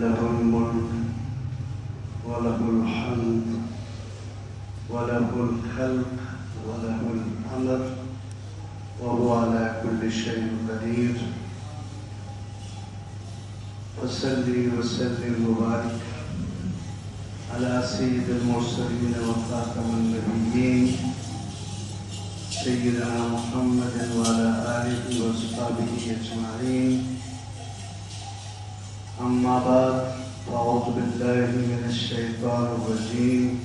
له الملك وله الحمد وله الخلق وله الأمر وهو على كل شيء قدير. فصلي وسلم وبارك على سيد المرسلين وخاتم النبيين سيدنا محمد وعلى آله وصحبه أجمعين. أما بعد، أعوذ بالله من الشيطان الرجيم.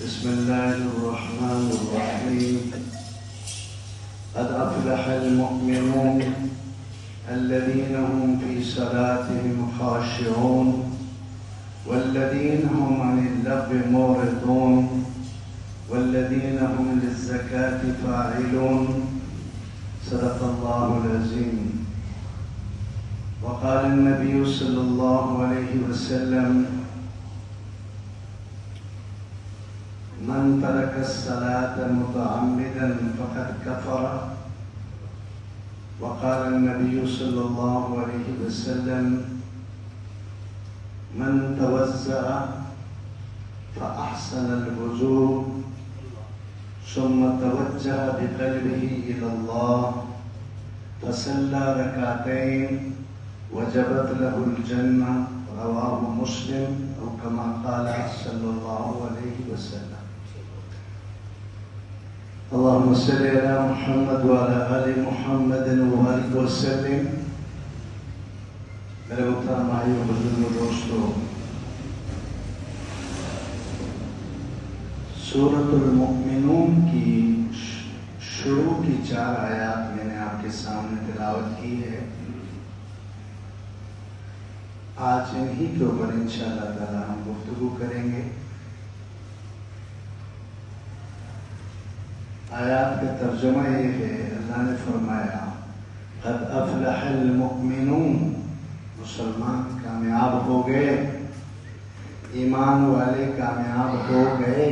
بسم الله الرحمن الرحيم. قد أفلح المؤمنون الذين هم في صلاتهم خاشعون والذين هم عن اللغو معرضون والذين هم للزكاة فاعلون. صدق الله العظيم. وقال النبي صلى الله عليه وسلم: من ترك الصلاة متعمدا فقد كفر. وقال النبي صلى الله عليه وسلم: من توضأ فأحسن الوضوء ثم توجه بقلبه إلى الله فصلى ركعتين وجبت له الجنة. رواه مسلم، أو كما قال صلى الله عليه وسلم. اللهم صل على محمد وعلى آل محمد وبارك وسلم. میرے محترم بھائیوں، بزرگوں، دوستوں، سورۃ المؤمنون کی شروع کی 4 آیات میں نے آپ کے سامنے تلاوت کی ہے. آج انہی کے اوپر انشاءاللہ تعالی ہم گفتگو کریں گے. آیات کا ترجمہ یہ ہے، اللہ نے فرمایا: قد افلح المؤمنون، مسلمان کامیاب ہو گئے، ایمان والے کامیاب ہو گئے.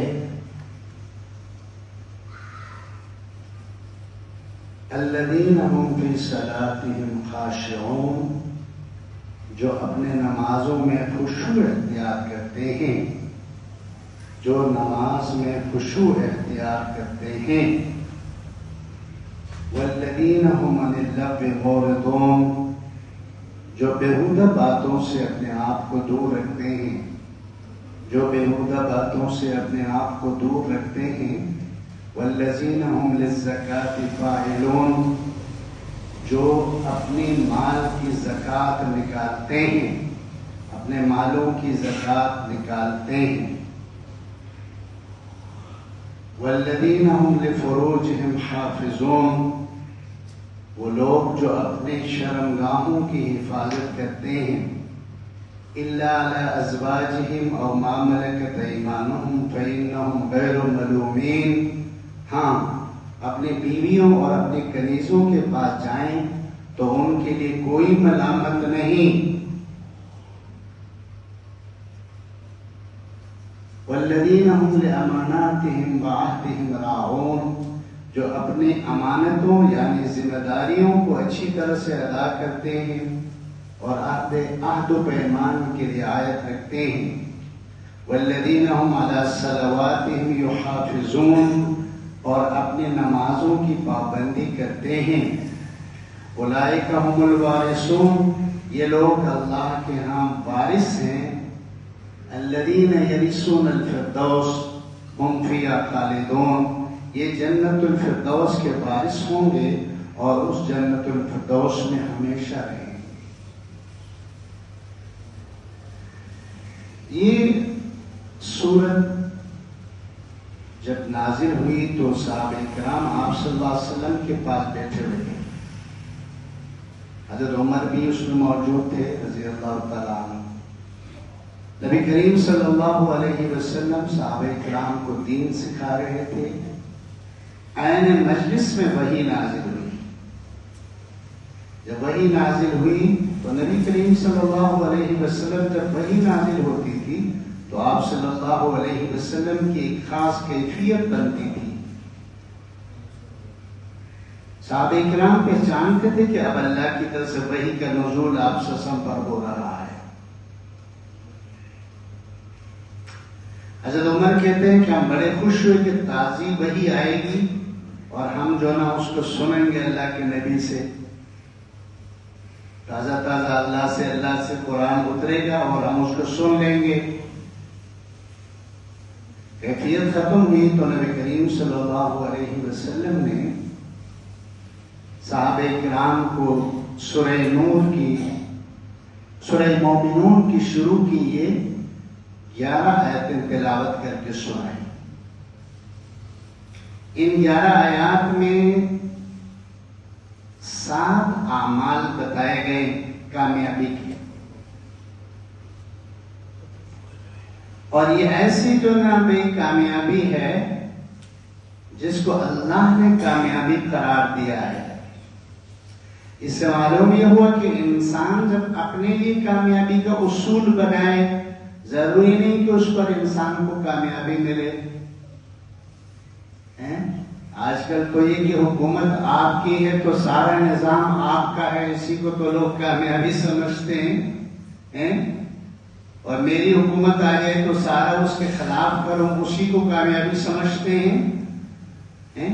الذین هم فی صلاتهم خاشعون، جو اپنے نمازوں میں خشوع اختیار کرتے ہیں، جو نماز میں خشوع اختیار کرتے ہیں. والذین هم عن اللغو معرضون، جو بیہودہ باتوں سے اپنے آپ کو دور رکھتے ہیں، جو بیہودہ باتوں سے اپنے آپ کو دور رکھتے ہیں. والذین هم للزکاة فاعلون، جو اپنی مال کی زکوٰۃ نکالتے ہیں، اپنے مالوں کی زکوٰۃ نکالتے ہیں. والذین هم لفروجهم حافظون، وہ لوگ جو اپنے شرمگاہوں کی حفاظت کرتے ہیں. الا علی ازواجہم او ما ملکت ایمانہم فانہم غیر ملومین. ہاں، اپنی بیویوں اور اپنے کنیزوں کے پاس جائیں تو ان کے لیے کوئی ملامت نہیں. والذین هم لاماناتہم وعہدہم راعون، جو اپنے امانتوں یعنی ذمہ داریوں کو اچھی طرح سے ادا کرتے ہیں اور عہد و پیمان کی رعایت رکھتے ہیں. والذین هم علی صلواتہم یحافظون، اور اپنی نمازوں کی پابندی کرتے ہیں. اولئک هم الوارثون، یہ لوگ اللہ کے ہاں وارث ہیں. الذین یرثون الفردوس هم فیہا خالدون، یہ جنت الفردوس کے وارث ہوں گے اور اس جنت الفردوس میں ہمیشہ رہیں گے. یہ سورت جب نازل ہوئی تو صحابہ کرام آپ صلی اللہ علیہ وسلم کے پاس بیٹھے ہوئے تھے. حضرت عمر بھی اس میں موجود تھے رضی اللہ تعالیٰ عنہ. نبی کریم صلی اللہ علیہ وسلم صحابہ کرام کو دین سکھا رہے تھے. عین مجلس میں وحی نازل ہوئی. جب وحی نازل ہوئی تو نبی کریم صلی اللہ علیہ وسلم جب وحی نازل ہوتی تھی تو آپ صلی اللہ علیہ وسلم کی ایک خاص کیفیت بنتی تھی. صحابہ کرام پہچانتے تھے کہ اب اللہ کی طرف سے وحی کا نزول آپ سسم پر ہو رہا ہے. حضرت عمر کہتے ہیں کہ ہم بڑے خوش ہوئے کہ تازی وحی آئے گی اور ہم جو نا اس کو سنیں گے اللہ کے نبی سے، تازہ تازہ اللہ سے قرآن اترے گا اور ہم اس کو سن لیں گے۔ کیفیت ختم ہوئی تو نبی کریم صلی اللہ علیہ وسلم نے صحابہ کرام کو سورہ نور کی، سورہ مومنون کی شروع کی یہ 11 آیتیں تلاوت کر کے سنائیں۔ ان 11 آیات میں 7 اعمال بتائے گئے کامیابی کے، اور یہ ایسی جو نا بے کامیابی ہے جس کو اللہ نے کامیابی قرار دیا ہے۔ اس سے معلوم یہ ہوا کہ انسان جب اپنے لیے کامیابی کا اصول بنائے، ضروری نہیں کہ اس پر انسان کو کامیابی ملے۔ آج کل تو یہ کہ حکومت آپ کی ہے تو سارا نظام آپ کا ہے، اسی کو تو لوگ کامیابی سمجھتے ہیں، اور میری حکومت آ جائے تو سارا اس کے خلاف کروں، اسی کو کامیابی سمجھتے ہیں۔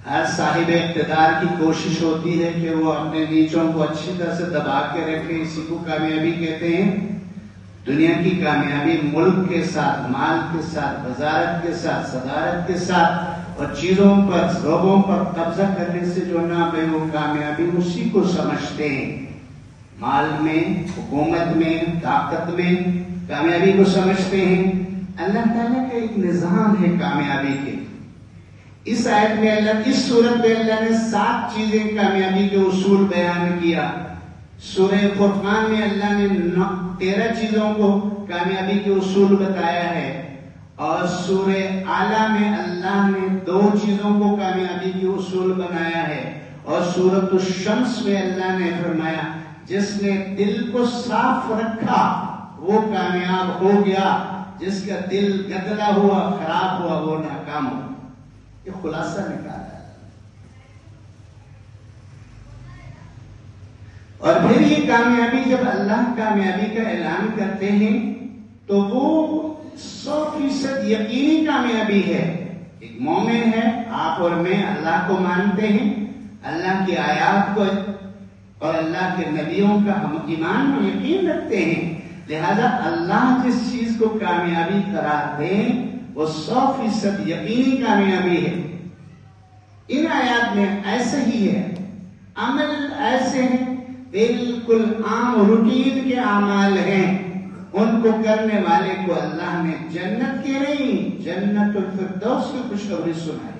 ہر صاحب اقتدار کی کوشش ہوتی ہے کہ وہ اپنے نیچوں کو اچھی طرح سے دبا کے رکھے، اسی کو کامیابی کہتے ہیں۔ دنیا کی کامیابی ملک کے ساتھ، مال کے ساتھ، وزارت کے ساتھ، صدارت کے ساتھ اور چیزوں پر، لوگوں پر قبضہ کرنے سے جو نا بے وہ کامیابی اسی کو سمجھتے ہیں۔ مال میں، حکومت میں، طاقت میں کامیابی کو سمجھتے ہیں۔ اللہ تعالیٰ کا ایک نظام ہے کامیابی کے۔ اس آیت میں اللہ، اس سورت میں اللہ نے 7 چیزیں کامیابی کے اصول بیان کیا۔ سورہ فرقان میں اللہ نے 13 چیزوں کو کامیابی کے اصول بتایا ہے، اور سورہ اعلیٰ میں اللہ نے 2 چیزوں کو کامیابی کے اصول بنایا ہے، اور سورۃ الشمس میں اللہ نے فرمایا جس نے دل کو صاف رکھا وہ کامیاب ہو گیا، جس کا دل گدلا ہوا، خراب ہوا، وہ ناکام ہوا۔ یہ خلاصہ نکالا ہے۔ اور پھر یہ کامیابی، جب اللہ کامیابی کا اعلان کرتے ہیں تو وہ 100% یقینی کامیابی ہے۔ ایک مومن ہے، آپ اور میں اللہ کو مانتے ہیں، اللہ کی آیات کو اور اللہ کے نبیوں کا ہم ایمان میں یقین رکھتے ہیں، لہذا اللہ جس چیز کو کامیابی قرار دیں وہ 100% یقینی کامیابی ہے۔ ان آیات میں ایسے ہی ہے، عمل ایسے ہیں بالکل عام روٹین کے اعمال ہیں، ان کو کرنے والے کو اللہ نے جنت کی نہیں، جنت الفردوس کی خوشخبری سنائی۔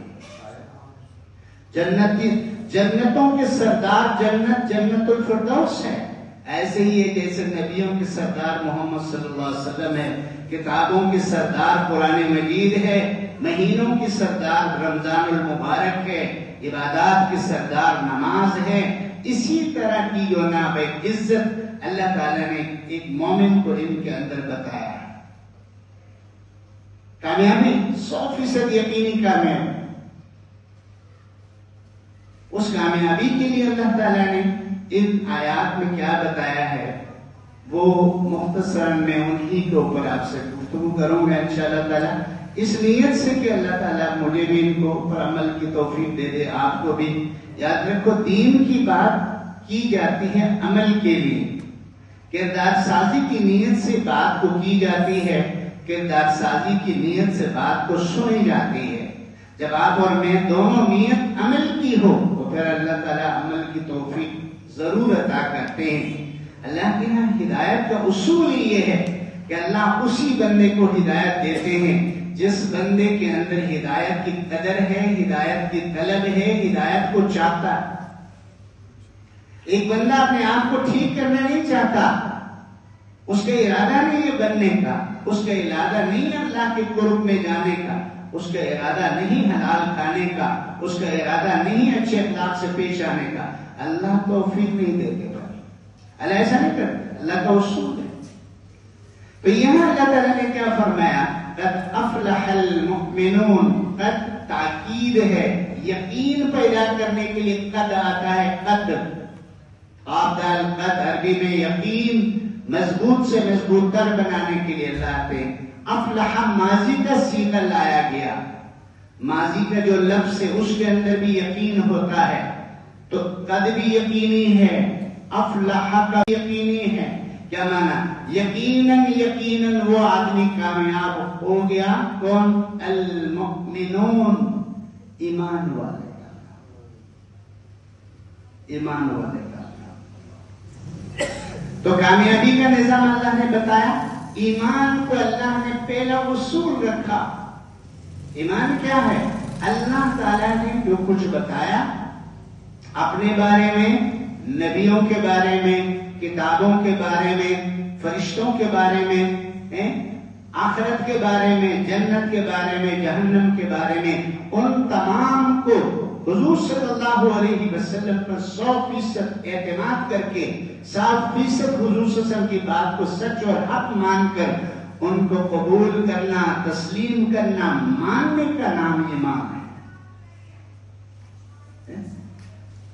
جنتوں کے سردار جنت، جنت الفردوس ہے۔ ایسے ہی ہے جیسے نبیوں کے سردار محمد صلی اللہ علیہ وسلم ہے، کتابوں کے سردار قرآن مجید ہے، مہینوں کی سردار رمضان المبارک ہے، عبادات کی سردار نماز ہے۔ اسی طرح کی جو نام عزت اللہ تعالیٰ نے ایک مومن کو ان کے اندر بتایا ہے۔ کامیابی 100% یقینی کامیابی، اس کامیابی کے لیے اللہ تعالیٰ نے ان آیات میں کیا بتایا ہے وہ مختصراً میں انہی کے اوپر آپ سے گفتگو کروں گا انشاءاللہ تعالیٰ، اس نیت سے کہ اللہ تعالیٰ مجھے بھی ان کو پر عمل کی توفیق دے دے، آپ کو بھی۔ یاد رکھو، دین کی بات کی جاتی ہے عمل کے لیے، کردار سازی کی نیت سے بات کو کی جاتی ہے، کردار سازی کی نیت سے بات کو سنی جاتی ہے۔ جب آپ اور میں دونوں نیت عمل کی ہو تو پھر اللہ تعالیٰ عمل کی توفیق ضرور عطا کرتے ہیں۔ اللہ کے یہاں ہدایت کا اصول یہ ہے کہ اللہ اسی بندے کو ہدایت دیتے ہیں جس بندے کے اندر ہدایت کی قدر ہے، ہدایت کی طلب ہے، ہدایت کو چاہتا ہے۔ ایک بندہ اپنے آپ کو ٹھیک کرنا نہیں چاہتا، اس کا ارادہ نہیں ہے بننے کا، اس کا ارادہ نہیں ہے اللہ کے قرب میں جانے کا، اس کا ارادہ نہیں حلال کھانے کا، اس کا ارادہ نہیں اچھے اخلاق سے پیش آنے کا، اللہ توفیق نہیں دیتے۔ اللہ ایسا نہیں کرتا، اللہ کا اصول ہے۔ تو یہاں اللہ تعالیٰ نے کیا فرمایا؟ قد افلح المؤمنون، قد تاکید ہے، یقین پیدا کرنے کے لیے قد آتا ہے، قد قد عربی میں یقین مضبوط سے مضبوط تر بنانے کے لیے اللہ آتے ہیں۔ افلح ماضی کا صیغہ لایا گیا، ماضی کا جو لفظ ہے اس کے اندر بھی یقین ہوتا ہے، تو قد بھی یقینی ہے، افلح کا یقینی ہے۔ کیا معنی؟ یقیناً یقیناً وہ آدمی کامیاب ہو گیا۔ کون؟ المؤمنون، ایمان والے کا، ایمان والے کا۔ تو کامیابی کا نظام اللہ نے بتایا، ایمان کو اللہ نے پہلا اصول رکھا۔ ایمان کیا ہے؟ اللہ تعالیٰ نے جو کچھ بتایا اپنے بارے میں، نبیوں کے بارے میں، کتابوں کے بارے میں، فرشتوں کے بارے میں، آخرت کے بارے میں، جنت کے بارے میں، جہنم کے بارے میں، ان تمام کو حضور صلی اللہ علیہ وسلم پر 100% اعتماد کر کے 100% حضور صلی اللہ علیہ وسلم کی بات کو سچ اور حق مان کر ان کو قبول کرنا، تسلیم کرنا، ماننے کا نام ایمان ہے۔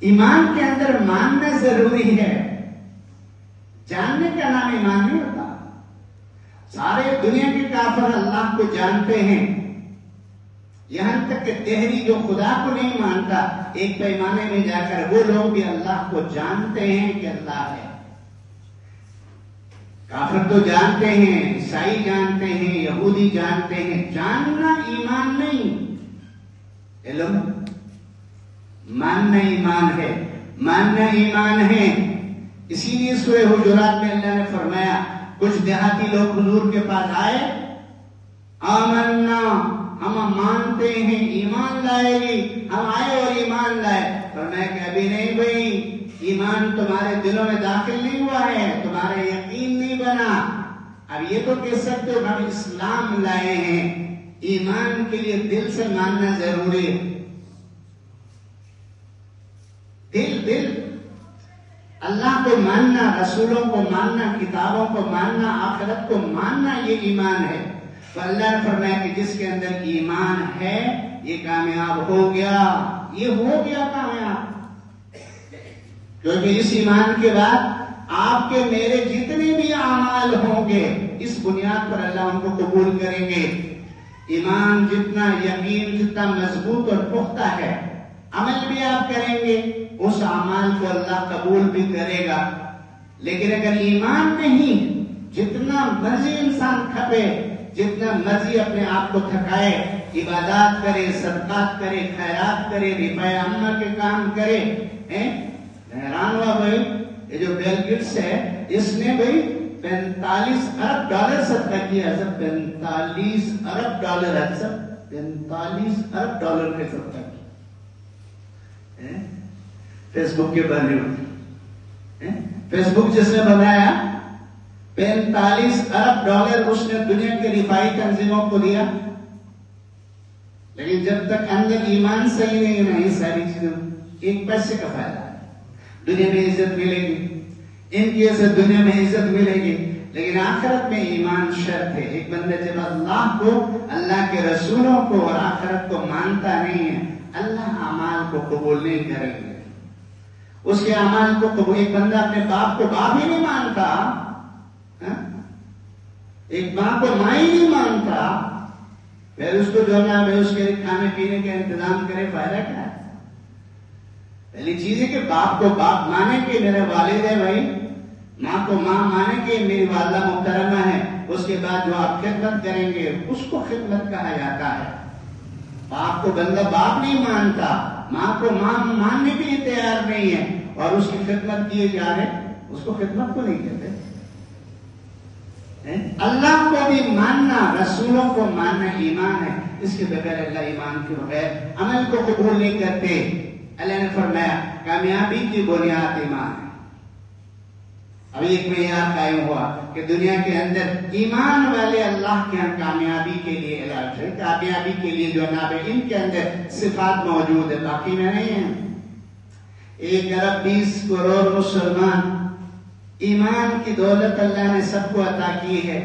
ایمان کے اندر ماننا ضروری ہے، جاننے کا نام ایمان نہیں ہوتا۔ سارے دنیا کے کافر اللہ کو جانتے ہیں، یہاں تک کہ دہری جو خدا کو نہیں مانتا، ایک پیمانے میں جا کر وہ لوگ بھی اللہ کو جانتے ہیں کہ اللہ ہے۔ کافر تو جانتے ہیں، عیسائی جانتے ہیں، یہودی جانتے ہیں، جاننا ایمان نہیں، علم ماننا ایمان ہے، ماننا ایمان ہے۔ اسی لیے سورہ حجرات میں اللہ نے فرمایا، کچھ دیہاتی لوگ حضور کے پاس آئے، آمنا، ہم مانتے ہیں، ایمان لائے گی، ہم آئے اور ایمان لائے۔ فرمایا کہ ابھی نہیں بھائی، ایمان تمہارے دلوں میں داخل نہیں ہوا ہے، تمہارا یقین نہیں بنا۔ اب یہ تو کہہ سکتے ہو ہم اسلام لائے ہیں، ایمان کے لیے دل سے ماننا ضروری ہے۔ دل اللہ کو ماننا، رسولوں کو ماننا، کتابوں کو ماننا، آخرت کو ماننا، یہ ایمان ہے۔ تو اللہ نے فرمایا کہ جس کے اندر ایمان ہے یہ کامیاب ہو گیا، یہ ہو گیا کامیاب۔ کیونکہ اس ایمان کے بعد آپ کے میرے جتنے بھی اعمال ہوں گے اس بنیاد پر اللہ ان کو قبول کریں گے۔ ایمان جتنا، یقین جتنا مضبوط اور پختہ ہے، عمل بھی آپ کریں گے، اس اعمال کو اللہ قبول بھی کرے گا۔ لیکن اگر ایمان نہیں، جتنا مرضی انسان کھپے، جتنا مرضی اپنے آپ کو تھکائے، عبادات کرے، صدقات کرے، خیرات کرے، رفع عامہ کے کام کرے، حیران ہوا بھائی، یہ جو بیل گیٹس ہے اس نے بھائی 45 ارب ڈالر صدقہ کیا، سب 45 ارب ڈالر ہے، سب 45 ارب ڈالر کے صدقہ کیا۔ فیس بک کے بارے میں، فیس بک جس نے بنایا 45 ارب ڈالر اس نے دنیا کے رفائی تنظیموں کو دیا، لیکن جب تک اندر ایمان صحیح نہیں ہے، یہ ساری چیزیں ایک پیسے کا فائدہ ہے۔ دنیا میں عزت ملے گی، ان کی عزت دنیا میں عزت ملے گی، لیکن آخرت میں ایمان شرط ہے۔ ایک بندہ جب اللہ کو، اللہ کے رسولوں کو اور آخرت کو مانتا نہیں ہے، اللہ اعمال کو قبول نہیں کریں گے، اس کے اعمال کو قبول۔ ایک بندہ اپنے باپ کو باپ ہی نہیں مانتا، ایک ماں کو ماں ہی نہیں مانتا، پھر اس کو جو ہے اس کے کھانے پینے کا انتظام کرے، فائدہ کیا ہے؟ پہلی چیز ہے کہ باپ کو باپ مانے کہ میرے والد ہے بھائی، ماں کو ماں مانے کہ میری والدہ محترمہ ہے، اس کے بعد جو آپ خدمت کریں گے اس کو خدمت کہا جاتا ہے۔ باپ کو بندہ باپ نہیں مانتا، ماں کو ماں ماننے کے لیے تیار نہیں ہے، اور اس کی خدمت کیے جا رہے، اس کو خدمت کو نہیں کہتے۔ اللہ کو بھی ماننا، رسولوں کو ماننا ایمان ہے، اس کے بغیر اللہ ایمان کے بغیر عمل کو قبول نہیں کرتے۔ اللہ نے فرمایا کامیابی کی بنیاد ایمان ہے۔ ابھی ایک معیار قائم ہوا کہ دنیا کے اندر ایمان والے اللہ کے یہاں کامیابی کے لیے علاج ہے، کامیابی کے لیے جو نام ہے ان کے اندر صفات موجود ہے، باقی میں نہیں ہے۔ 1 ارب 20 کروڑ مسلمان، ایمان کی دولت اللہ نے سب کو عطا کی ہے،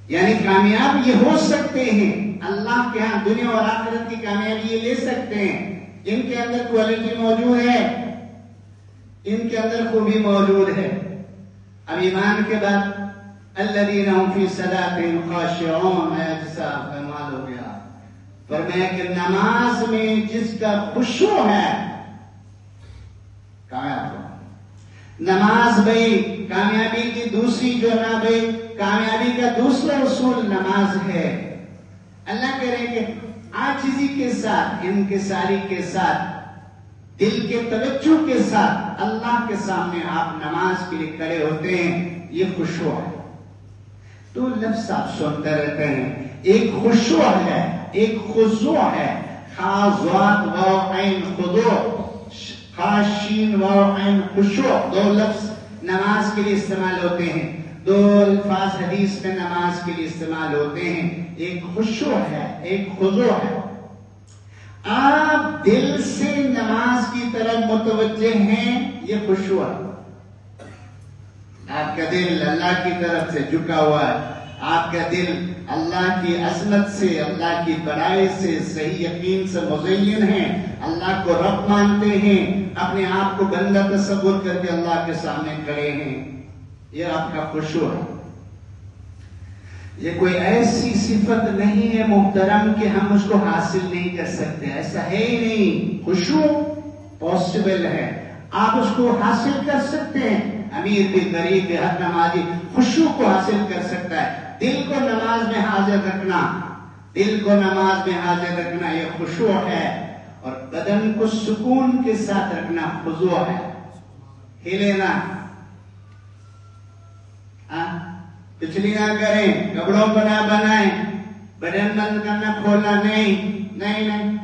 یعنی کامیاب یہ ہو سکتے ہیں اللہ کے ہاں، دنیا اور آخرت کی کامیابی یہ لے سکتے ہیں۔ ان کے اندر کوالٹی موجود ہے، ان کے اندر خوبی موجود ہے۔ اب ایمان کے بعد الذین هم فی صلاتهم خاشعون ایسا کمال ہو گیا. فرمایا کہ نماز میں جس کا خشوع ہے کامیاب ہو. نماز بھائی کامیابی کی دوسری جو ہے بھائی کامیابی کا دوسرا اصول نماز ہے. اللہ کہہ رہے ہیں کہ عاجزی کے ساتھ انکساری کے ساتھ دل کے توجہ کے ساتھ اللہ کے سامنے آپ نماز کے لیے کھڑے ہوتے ہیں. یہ خشوع ہے. تو لفظ آپ سنتے رہتے ہیں. ایک خشوع ہے ایک خضوع ہے. خاضوات واو عین خضوع خاشین واو عین خشوع دو لفظ نماز کے لیے استعمال ہوتے ہیں. دو الفاظ حدیث میں نماز کے لیے استعمال ہوتے ہیں. ایک خشوع ہے ایک خضوع ہے. آپ دل سے نماز کی طرف متوجہ ہیں یہ خشوع ہے. آپ کا دل اللہ کی طرف سے جھکا ہوا ہے. آپ کا دل اللہ کی عظمت سے اللہ کی بڑائی سے صحیح یقین سے مزین ہے. اللہ کو رب مانتے ہیں. اپنے آپ کو بندہ تصور کر کے اللہ کے سامنے کھڑے ہیں. یہ آپ کا خشوع ہے. یہ کوئی ایسی صفت نہیں ہے محترم کہ ہم اس کو حاصل نہیں کر سکتے. ایسا ہے ہی نہیں. خشوع پاسبل ہے. آپ اس کو حاصل کر سکتے ہیں. امیر بھی غریب بھی ہر نمازی خشوع کو حاصل کر سکتا ہے. دل کو نماز میں حاضر رکھنا دل کو نماز میں حاضر رکھنا یہ خشوع ہے. اور بدن کو سکون کے ساتھ رکھنا خضوع ہے. ہلے نہ پچھلی نہ کریں کپڑوں کو نہ بنائیں بدن بند کرنا کھولنا نہیں نہیں نہیں.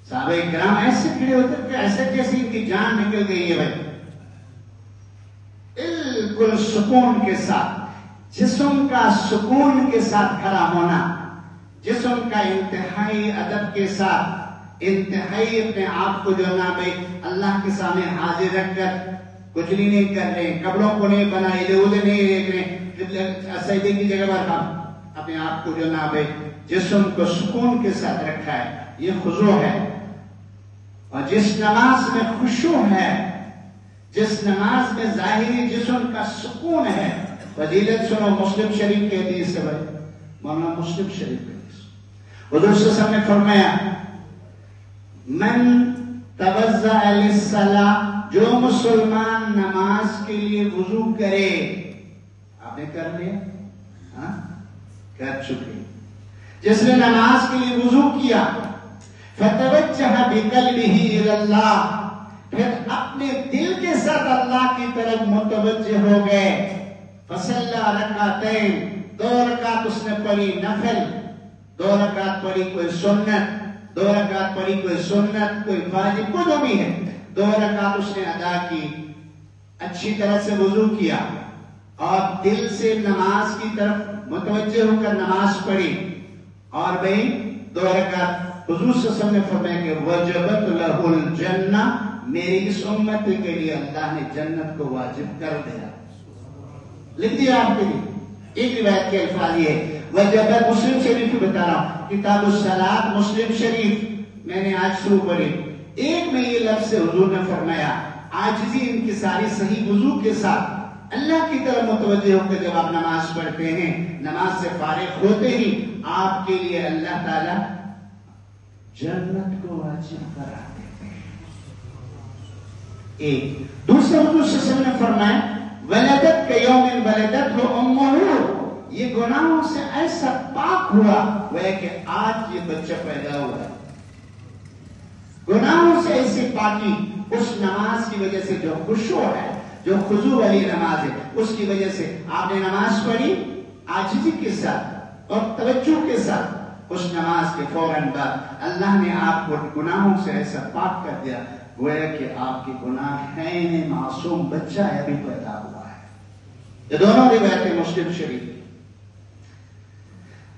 صحابہ کرام ایسے کھڑے ہوتے کہ ایسے جیسے ان کی جان نکل گئی ہے بھائی. بالکل سکون کے ساتھ جسم کا سکون کے ساتھ کھڑا ہونا. جسم کا انتہائی ادب کے ساتھ انتہائی اپنے آپ کو جو نا بھائی اللہ کے سامنے حاضر رکھ کر کچھ نہیں کر رہے. کپڑوں کو نہیں بنائے ادھر نہیں دیکھ رہے. سجدے کی جگہ پر ہم اپنے آپ کو جو نا بھائی جسم کو سکون کے ساتھ رکھا ہے. یہ خضوع ہے. اور جس نماز میں خشوع ہے جس نماز میں ظاہری جسم کا سکون ہے. فضیلت سنو مسلم شریف کے حدیث سے بھائی مولانا مسلم شریف کے حدیث. حضور صلی اللہ علیہ وسلم نے فرمایا من توضأ للصلاۃ جو مسلمان نماز کے لیے وضو کرے. آپ نے کر لیا کر چکے. جس نے نماز کے لیے وضو کیا فتوجہ بقلبہ الی اللہ پھر اپنے دل کے ساتھ اللہ کی طرف متوجہ ہو گئے. فصلی رکعتین 2 رکعت اس نے پڑھی نفل 2 رکعت پڑھی کوئی سنت 2 رکعت پڑھی کوئی سنت کوئی واجب کوئی جو بھی ہے 2 رکعت اس نے ادا کی. اچھی طرح سے وضو کیا اور دل سے نماز کی طرف متوجہ ہو کر نماز پڑھی. اور بھائی 2 رکعت حضور صلی اللہ علیہ وسلم نے فرمایا کہ وجبت لہ الجنہ میری اس امت کے لیے اللہ نے جنت کو واجب کر دیا. لکھ دیا آپ کے لیے. ایک روایت کے الفاظ یہ ہے وجبت مسلم شریف کی بتا رہا ہوں کتاب الصلاۃ مسلم شریف میں نے آج شروع پڑھی. ایک میں یہ لفظ حضور نے فرمایا عاجزی انکساری صحیح وضو کے ساتھ اللہ کی طرف متوجہ ہو کر جب آپ نماز پڑھتے ہیں نماز سے فارغ ہوتے ہی آپ کے لیے اللہ تعالی جنت کو واجب کرا دیتے ہیں. ایک دوسرا حضور صلی اللہ علیہ وسلم نے فرمایا ولدت کا یوم ولدت ہو امہ یہ گناہوں سے ایسا پاک ہوا وہ کہ آج یہ بچہ پیدا ہوا. گناہوں سے ایسی پاکی اس نماز کی وجہ سے جو خشوع ہے جو خضوع والی نماز ہے اس کی وجہ سے آپ نے نماز پڑھی عاجزی کے ساتھ اور توجہ کے ساتھ. اس نماز کے فوراً بعد اللہ نے آپ کو گناہوں سے ایسا پاک کر دیا گویا کہ آپ کی گناہ ہے نہیں معصوم بچہ ہے ابھی پیدا ہوا ہے. یہ دونوں روایتیں مسلم شریف.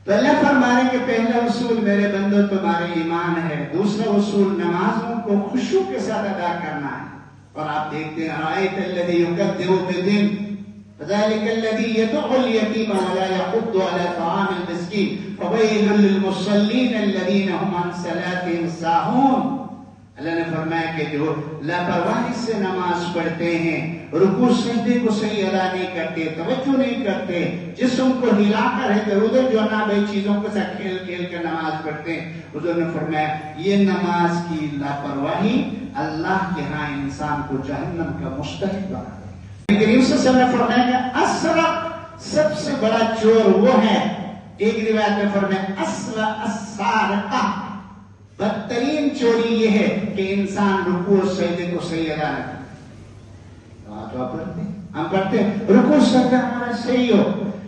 تو اللہ فرما رہے کہ پہلا اصول میرے بندوں تمہارے ایمان ہے. دوسرا اصول نمازوں کو خشوع کے ساتھ ادا کرنا ہے. اور آپ دیکھتے ہیں رأیت الذی یکذب بالدین فذلک الذی یدعو الیتیم ولا یحض علی طعام المسکین فویل للمصلین الذین هم عن صلاتهم ساہون. اللہ نے فرمایا فرمایا کہ جو لاپرواہی سے نماز پڑھتے ہیں، رکوع سجدے کو صحیح ادا نہیں کرتے، توجہ نہیں کرتے، جسم کو ہلا کر ادھر ادھر جو نا بھائی چیزوں کے ساتھ کھیل کھیل کر نماز پڑھتے ہیں، حضور نے فرمایا یہ نماز کی لاپرواہی اللہ کے ہاں انسان کو جہنم کا مستحق بنا دے گی۔ کریم صلی اللہ علیہ وسلم نے فرمایا کہ اسرق، سب سے بڑا چور وہ ہے، ایک روایت میں فرمایا اسرق السارقہ، بدترین چوری یہ ہے کہ انسان رکوع اور سجدے کو صحیح ادا نہ کرے۔ ہم پڑھتے ہیں رکوع سجدہ ہمارا صحیح ہو،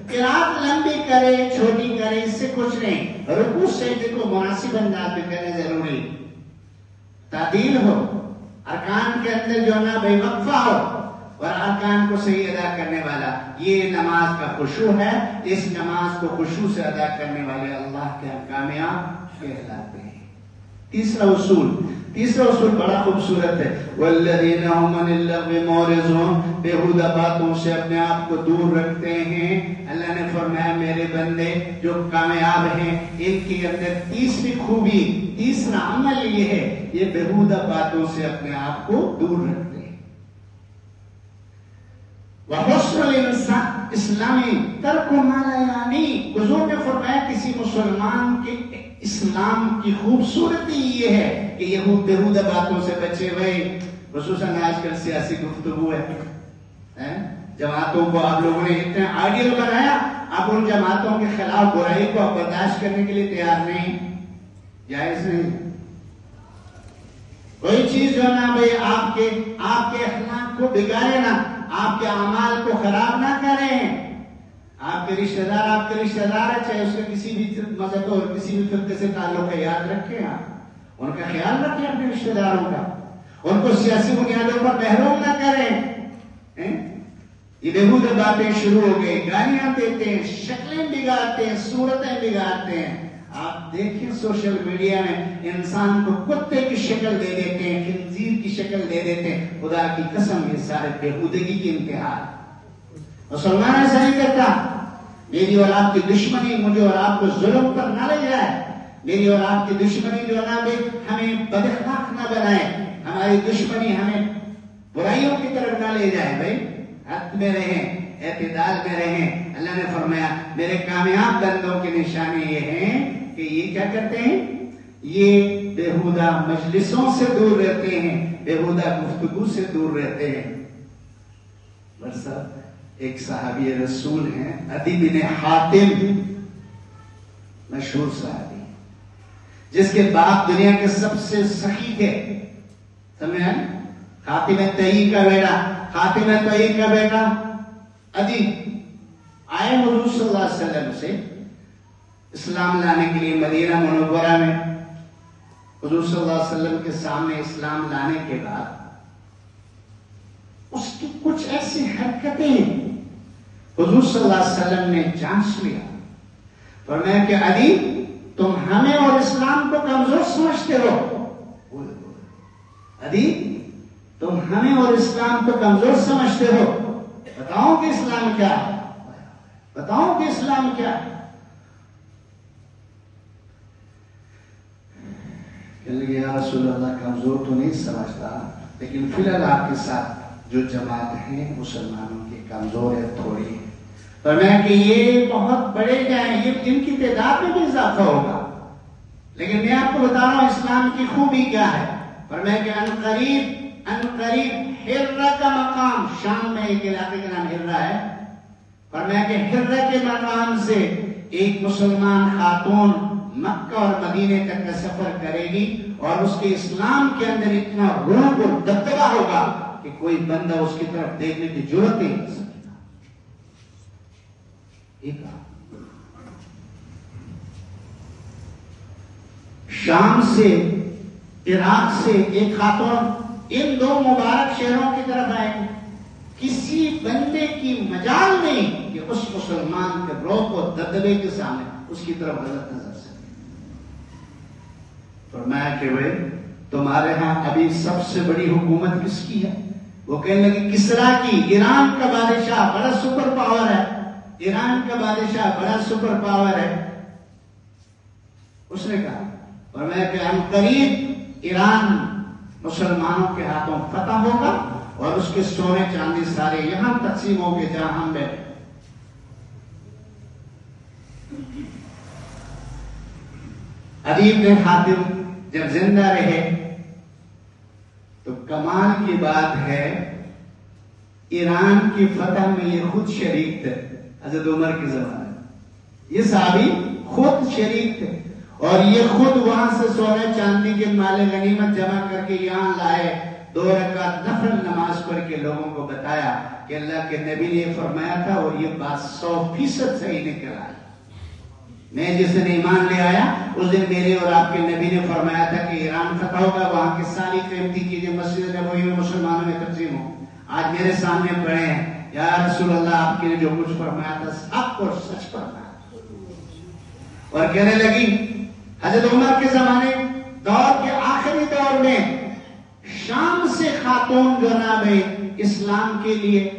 قرات لمبی کرے چھوٹی کرے اس سے کچھ نہیں، رکوع سجدے کو مناسب انداز میں کرنا ضروری، تعدیل ہو، ارکان کے اندر جو نا بے وقفہ ہو اور ارکان کو صحیح ادا کرنے والا، یہ نماز کا خشوع ہے۔ اس نماز کو خشوع سے ادا کرنے والے اللہ کے کامیاب کہلاتے ہیں۔ تیسرا اصول بڑا خوبصورت ہے، والذین هم عن اللغو معرضون، بیہودہ باتوں سے اپنے آپ کو دور رکھتے ہیں۔ اللہ نے فرمایا میرے بندے جو کامیاب ہیں ان کے اندر تیسری خوبی، تیسرا عمل یہ ہے، یہ بیہودہ باتوں سے اپنے آپ کو دور رکھتے ہیں۔ وحسن الانسان اسلامی ترک ما لا یعنی، حضور نے فرمایا کسی مسلمان کے اسلام کی خوبصورتی یہ ہے کہ یہ بیہودہ باتوں سے بچے ہوئے، خصوصاً آج کل سیاسی گفتگو ہے، جماعتوں کو آپ لوگوں نے اتنا آئیڈیل بنایا، آپ ان جماعتوں کے خلاف برائی کو آپ برداشت کرنے کے لیے تیار نہیں، جائز نہیں۔ کوئی چیز جو نا بھائی آپ کے اخلاق کو بگاڑے نا، آپ کے اعمال کو خراب نہ کریں۔ آپ کے رشتہ دار ہے، چاہے اس کے کسی بھی مذہب اور کسی بھی فرقے سے تعلق ہے، یاد رکھیں، آپ ان کا خیال رکھیں، اپنے رشتہ داروں کا، ان کو سیاسی بنیادوں پر محروم نہ کریں۔ یہ بیہودہ باتیں شروع ہو گئی، گالیاں دیتے ہیں، شکلیں بگاڑتے ہیں، صورتیں بگاڑتے ہیں۔ آپ دیکھیں سوشل میڈیا میں انسان کو کتے کی شکل دے دیتے ہیں، خنزیر کی شکل دے دیتے ہیں، خدا کی قسم یہ سارے بیہودگی کی انتہا ہے۔ مسلمان ایسا نہیں کرتا، میری اور آپ کی دشمنی مجھے اور آپ کو ظلم پر نہ لے جائے، میری اور آپ کی دشمنی جو نا بھی ہمیں بد اخلاق نہ بنائے، ہماری دشمنی ہمیں برائیوں کی طرف نہ لے جائے۔ بھائی حق میں رہیں، اعتدال میں رہیں۔ اللہ نے فرمایا میرے کامیاب بندوں کی نشانی یہ ہے کہ یہ کیا کرتے ہیں، یہ بیہودہ مجلسوں سے دور رہتے ہیں، بیہودہ گفتگو سے دور رہتے ہیں۔ ایک صحابی رسول ہیں عدی بن حاتم، مشہور صحابی، جس کے باپ دنیا کے سب سے سخی تھے، سمجھے، حاتم طئی کا بیٹا عدی آئے حضور صلی اللہ علیہ وسلم سے اسلام لانے کے لیے مدینہ منورہ میں۔ حضور صلی اللہ علیہ وسلم کے سامنے اسلام لانے کے بعد اس کی کچھ ایسی حرکتیں حضور صلی اللہ علیہ وسلم نے جانچ لیا، فرمایا کہ علی تم ہمیں اور اسلام کو کمزور سمجھتے ہو، علی تم ہمیں اور اسلام کو کمزور سمجھتے ہو، بتاؤ کہ اسلام کیا ہے، بتاؤ کہ اسلام کیا ہے۔ کہنے لگے یا رسول اللہ کمزور تو نہیں سمجھتا، لیکن فی الحال آپ کے ساتھ جو جماعت ہیں مسلمانوں کی کمزور ہے، تھوڑی ہے، فرمایا کہ یہ بہت بڑے جائیں، یہ ان کی تعداد میں بھی اضافہ ہوگا، لیکن میں آپ کو بتا رہا ہوں اسلام کی خوبی کیا ہے۔ فرمایا کہ ان قریب ہرہ کا مقام، شام میں ایک علاقے کا نام ہرہ ہے، فرمایا کہ ہرہ کے مقام سے ایک مسلمان خاتون مکہ اور مدینے تک کا سفر کرے گی اور اس کے اسلام کے اندر اتنا رعب اور دبدبہ ہوگا کہ کوئی بندہ اس کی طرف دیکھنے کی ضرورت نہیں کر سکے گا۔ شام سے عراق سے ایک خاتون ان دو مبارک شہروں کی طرف آئے گی، کسی بندے کی مجال نہیں کہ اس مسلمان کے رعب اور دبدبے کے سامنے اس کی طرف غلط نظر سکے۔ فرمایا کہ بھائی تمہارے ہاں ابھی سب سے بڑی حکومت کس کی ہے؟ وہ کہنے لگے کسرا کی، ایران کا بادشاہ بڑا سپر پاور ہے، ایران کا بادشاہ بڑا سپر پاور ہے۔ اس نے کہا فرمایا کہ ہم قریب ایران مسلمانوں کے ہاتھوں فتح ہوگا اور اس کے سونے چاندی سارے یہاں تقسیم ہو گے جہاں ہم بیٹھے. عدی بن حاتم جب زندہ رہے تو کمال کی بات ہے ایران کی فتح میں یہ خود شریک تھے. حضرت عمر کے زمانے میں یہ صحابی خود شریک تھے اور یہ خود وہاں سے سونے چاندی کے مال غنیمت جمع کر کے یہاں لائے. 2 رکعت نفل نماز پڑھ کے لوگوں کو بتایا کہ اللہ کے نبی نے یہ فرمایا تھا اور یہ بات 100% صحیح نکل آئی. میں جس دن ایمان لے آیا اس دن میرے اور آپ کے نبی نے فرمایا تھا کہ ایران فتح ہوگا, وہاں کی ساری قیمتی چیزیں مسجد نبوی میں مسلمانوں میں تقسیم ہو. آج میرے سامنے پڑے ہیں یا رسول اللہ آپ کے نے جو کچھ فرمایا تھا سب کو سچ فرمایا. اور کہنے لگی حضرت عمر کے زمانے دور کے آخری دور میں شام سے خاتون جو نام اسلام کے لیے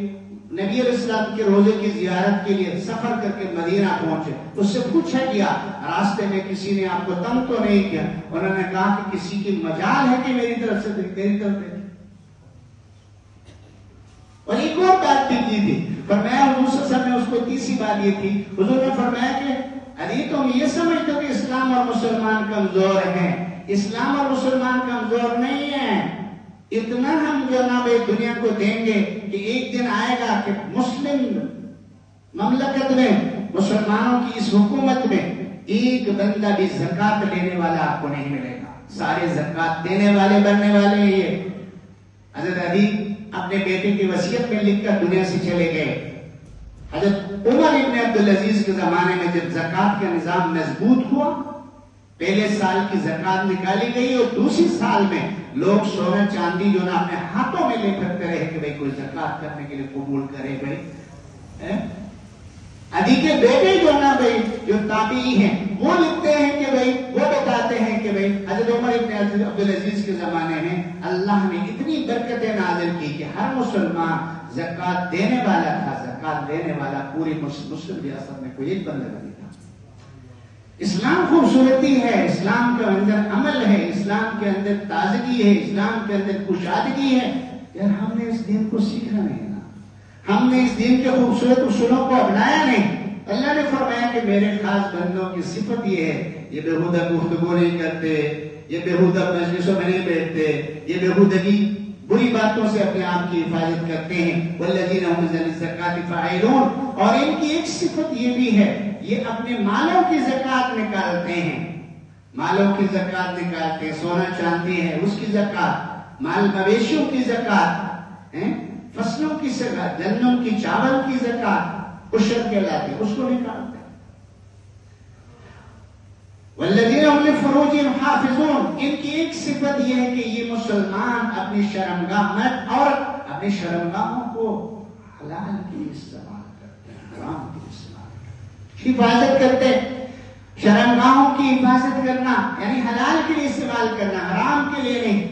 نبی علیہ السلام کے روزے کی زیارت کے لیے سفر کر کے مدینہ پہنچے. اس سے پوچھا گیا راستے میں کسی نے آپ کو تنگ تو نہیں کیا؟ انہوں نے کہا کہ کسی کی مجال ہے کہ میری طرف سے تیری طرف سے. اور ایک اور بات بھی کی تھی فرمایا حضور صلی اللہ علیہ وسلم نے اس کو تیسری بات یہ تھی. حضور نے فرمایا کہ علی تم یہ سمجھتے ہو کہ اسلام اور مسلمان کمزور ہیں. اسلام اور مسلمان کمزور نہیں ہیں. اتنا ہم جناب دنیا کو دیں گے کہ ایک دن آئے گا کہ مسلم مملکت میں مسلمانوں کی اس حکومت میں ایک بندہ بھی زکات لینے والا آپ کو نہیں ملے گا. سارے زکات دینے والے بننے والے ہیں. یہ حضرت علی اپنے بیٹے کی وصیت میں لکھ کر دنیا سے چلے گئے. حضرت عمر ابن عبدالعزیز کے زمانے میں جب زکات کا نظام مضبوط ہوا پہلے سال کی زکات نکالی گئی اور دوسری سال میں لوگ سونا چاندی جو نا اپنے ہاتھوں میں لے کرتے رہے کہ بھئی کوئی زکات کرنے کے لیے قبول کرے. بھئی علی کے بیٹے جو نا بھئی جو تابعی ہیں وہ لکھتے ہیں کہ بھئی وہ بتاتے ہیں کہ بھئی حضرت عمر ابن عبدالعزیز کے زمانے میں اللہ نے اتنی برکتیں نازل کی کہ ہر مسلمان زکات دینے والا تھا. زکات دینے والا پوری مسلم ریاست میں کوئی ایک بندہ نہیں تھا. اسلام خوبصورتی ہے, اسلام کے اندر عمل ہے, اسلام کے اندر تازگی ہے, اسلام کے اندر کشادگی ہے. یار ہم نے اس دین کو سیکھا نہیں نا, ہم نے اس دین کے خوبصورت اصولوں کو اپنایا نہیں. اللہ نے فرمایا کہ میرے خاص بندوں کی صفت یہ ہے یہ بےہودہ گفتگو نہیں کرتے, یہ بےہودہ مجلسوں میں نہیں بیٹھتے, یہ بےہودگی بری باتوں سے اپنے آپ کی حفاظت کرتے ہیں. والذین هم للزکاۃ فاعلون. اور ان کی ایک صفت یہ بھی ہے یہ اپنے مالوں کی زکات نکالتے ہیں. مالوں کی زکات نکالتے ہیں. سونا چاندی ہے اس کی زکات, مال مویشیوں کی زکات, فصلوں کی زکات, گندم کی چاول کی زکات عشر کہلاتی ہے, اس کو نکالتے ہیں. والذین هم لفروجهم حافظون. ان کی ایک صفت یہ ہے کہ یہ مسلمان اپنی شرمگاہ مرد عورت اپنی شرمگاہوں کو حلال کے لیے استعمال کرتے ہیں, حرام کے لیے استعمال کرتے ہیں. حفاظت کرتے ہیں. شرمگاہوں کی حفاظت کرنا یعنی حلال کے لیے استعمال کرنا, حرام کے لیے نہیں.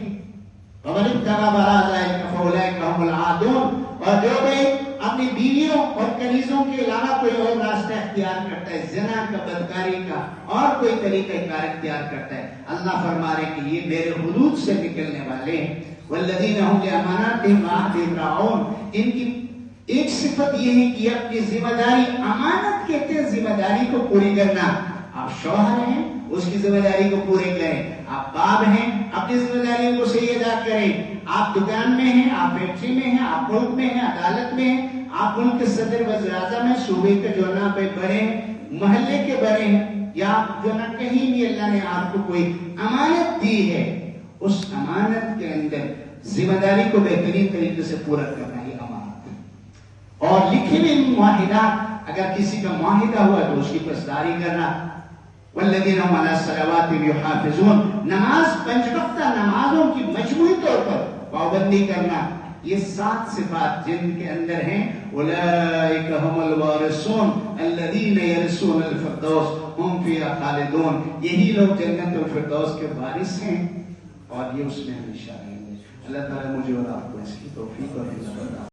وَمَنِ ابْتَغَىٰ وَرَاءَ ذَلِكَ فَأُولَٰئِكَ هُمُ الْعَادُونَ. اور جو بھائی اپنی بیویوں اور کنیزوں کے علاوہ کوئی اور راستہ اختیار کرتا ہے, زنا کا, بدکاری کا اور کوئی طریقہ کار اختیار کرتا ہے, اللہ فرما رہے کہ یہ میرے حدود سے نکلنے والے ہیں. والذین هم لأماناتهم وعهدهم راعون. ان کی ایک صفت یہ ہے کہ اپنی ذمہ داری, امانت کہتے ہیں ذمہ داری کو پوری کرنا. آپ شوہر ہیں اس کی ذمہ داری کو پورے کریں, آپ باپ ہیں اپنی ذمہ داریوں کو صحیح ادا کریں. آپ دکان میں ہیں, آپ فیکٹری میں ہیں, آپ ملک میں ہیں, عدالت میں ہیں, آپ ملک کے صدر وزیر اعظم ہیں, صوبے کے جو نا پہ بڑے ہیں, محلے کے بڑے ہیں, یا جو نا کہیں بھی اللہ نے آپ کو کوئی امانت دی ہے, اس امانت کے اندر ذمہ داری کو بہترین طریقے سے پورا کرنا یہ امانت ہے. اور لکھے ہوئے معاہدات, اگر کسی کا معاہدہ ہوا تو اس کی پاسداری کرنا. والذین هم علی الصلوات یحافظون. نماز پنج وقتہ نمازوں کی مجموعی طور پر پابندی کرنا. یہ 7 صفات جن کے اندر ہیں اولئک هم الوارثون الذین یرثون الفردوس هم فیہا خالدون. یہی لوگ جنت الفردوس کے وارث ہیں اور یہ اس میں ہمیشہ رہیں گے. اللہ تعالیٰ مجھے اور آپ کو اس کی توفیق اور